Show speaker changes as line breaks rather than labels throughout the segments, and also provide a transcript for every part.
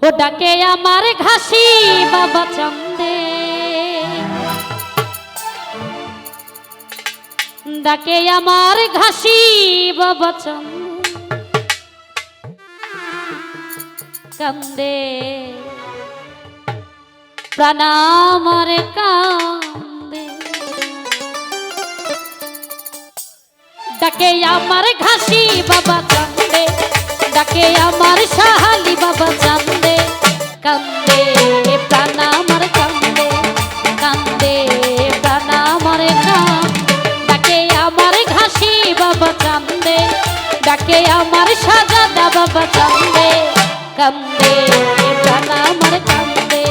ও ডাকে আমার ঘাসি বাবা চান্দে, ডাকে আমার ঘাসি বাবা চান্দে, কান্দে প্রাণ আমার কান্দে। ডাকে আমার ঘাসি বাবা চান্দে, ডাকে আমার সাহালি বাবা চান্দে, কান্দে প্রাণ আমার কান্দে, কান্দে প্রাণ আমার ডাকে আমার ঘাসি বাবা চান্দে, ডাকে আমার সাজাদা বাবা চান্দে, কান্দে প্রাণ আমার কান্দে,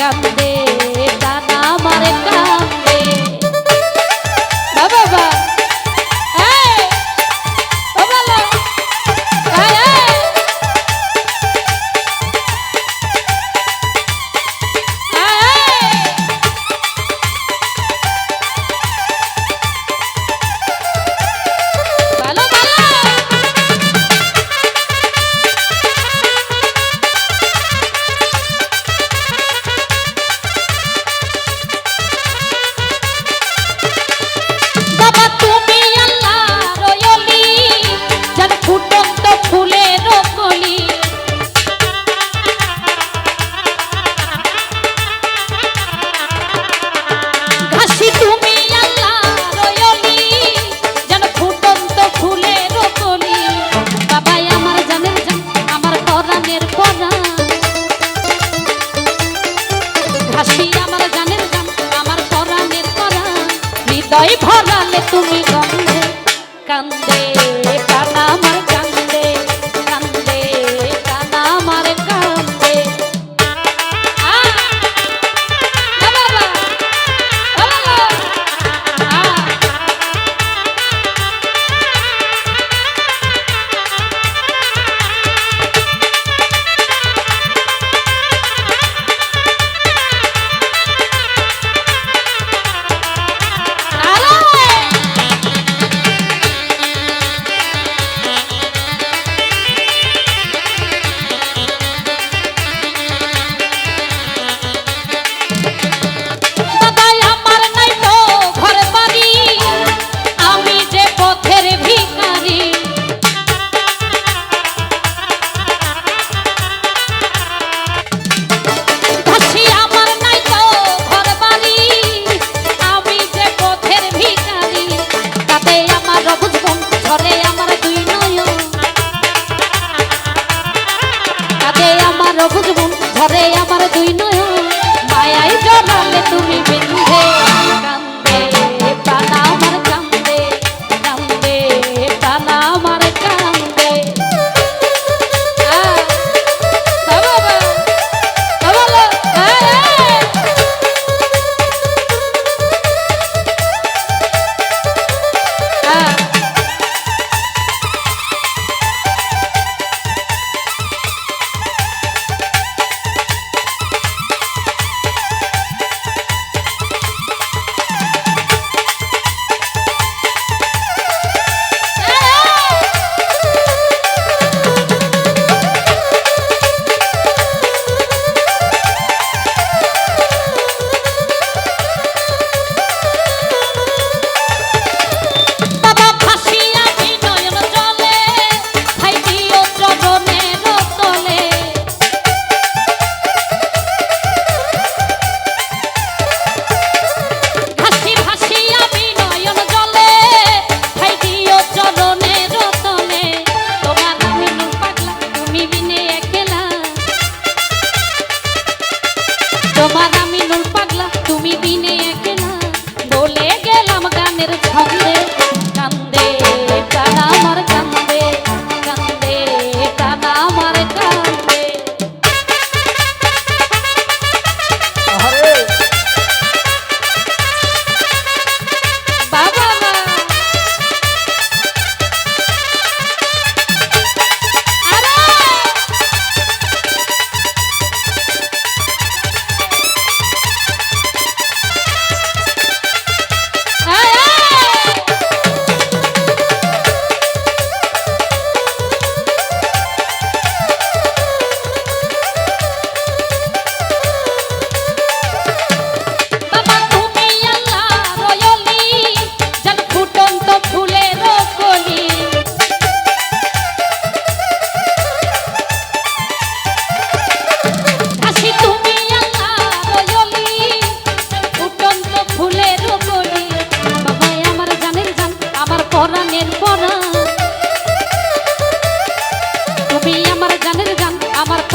কান্দে প্রাণ আমার কান্দে। বাবা হৃদয় ভরালে তুমি কান্দে, কান্দে প্রাণ আমার কান্দে, কান্দে প্রাণ আমার কান্দে। ধরে আমার দুই নয়ন মায়ায় জড়ালে তুমি বিন্ধে, কান্দে প্রাণ আমার কান্দে, কান্দে প্রাণ আমার কান্দে। তোমার আমি নুন পাগলা তুমি বিনে একলা, বলে গেলাম গানের ছন্দে, কান্দে প্রাণ আমার কান্দে, কান্দে প্রাণ আমার কান্দে। বাবা Hey!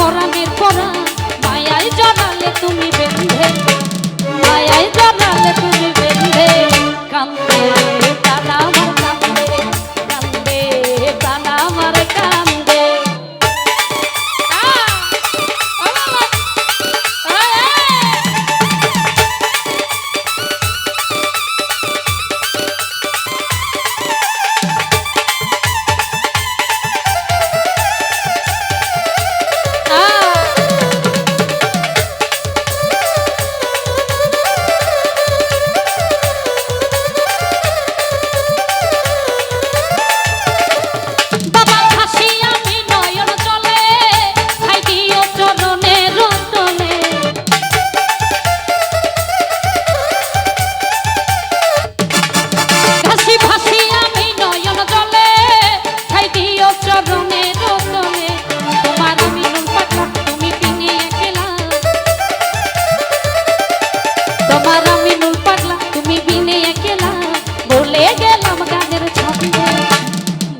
পরাণের পরাণ মায়ায় জড়ালে তুমি বেঁধে মায়ায় জড়ালে তুমি বেঁধে কান্দে প্রাণ আমার কান্দে কান্দে প্রাণ আমার কান্দে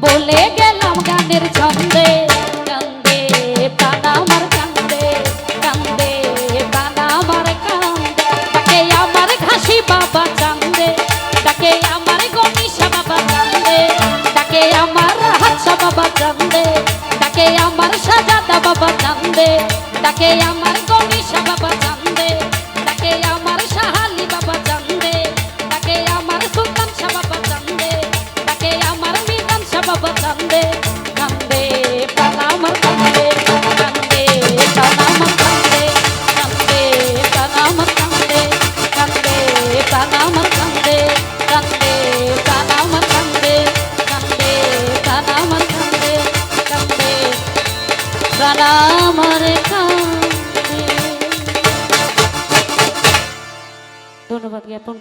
বলে গেলাম গানের ছন্দে কান্দে প্রাণ আমার কান্দে কান্দে প্রাণ আমার কান্দে তাকে আমার ঘাসি বাবা কান্দে তাকে আমার গণিসা বাবা কান্দে তাকে আমার হাসা বাবা কান্দে তাকে আমার সাজাদা বাবা কান্দে তাকে আমার গণিসা বাবা কান্দে তাকে আমার সাহালি বাবা কান্দে তাকে আমার সুলতান শাহ বাবা কান্দে তাকে আমার মিজান শাহ বাবা কান্দে কান্দে প্রাণ আমার কান্দে কান্দে প্রাণ আমার কান্দে কান্দে প্রাণ আমার কান্দে কান্দে প্রাণ আমার কান্দে কান্দে প্রাণ আমার কান্দে কান্দে প্রাণ আমার কান্দে কান্দে প্রাণ আমার কান্দে। ধন্যবাদ জ্ঞাপন।